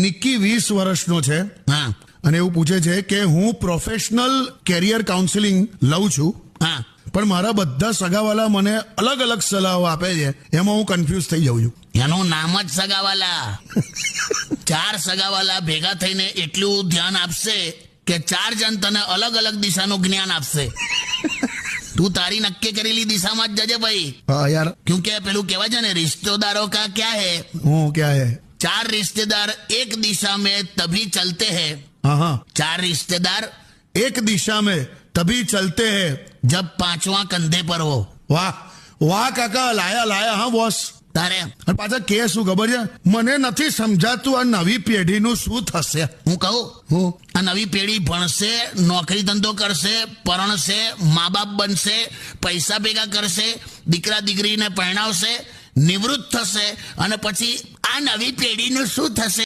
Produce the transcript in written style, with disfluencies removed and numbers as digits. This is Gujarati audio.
નિક્કી 20 વર્ષનો છે. હા અને એવું પૂછે છે કે હું પ્રોફેશનલ કેરિયર કાઉન્સિલિંગ લઉં છું, હા પણ મારા બધા સગાવાલા મને અલગ અલગ સલાહો આપે છે. એમાં હું કન્ફ્યુઝ થઈ જાઉં છું. એનું નામ જ સગાવાલા. 4 સગાવાલા ભેગા થઈને એટલું ધ્યાન આપશે કે 4 જણ તને અલગ અલગ દિશાનું જ્ઞાન આપશે. તું તારી નક્કી કરેલી દિશામાં જ જજે ભાઈ. હા યાર, ક્योंकि પેલું કહેવાય છે ને, रिश्तेदारों का क्या है, હું ક્યાં હે. 4 रिश्तेदार एक दिशा में तभी चलते हैं. हाँ हाँ, 4 रिश्तेदार एक दिशा में तभी चलते हैं जब 5वां कंधे पर हो. વાહ વાહ કાકા, લાયા હા બોસ. તારે અને પાછા કે શું ખબર છે, મને નથી સમજાતું આ નવી પેઢીનું શું થશે. હું કહું, હું આ નવી પેઢી ભણશે, નોકરી ધંધો કરશે, પરણશે, મા બાપ બનશે, પૈસા ભેગા કરશે, દીકરા દીકરીને પરણાવશે, નિવૃત્ત થશે, અને પછી આ નવી પેઢીનું શું થશે?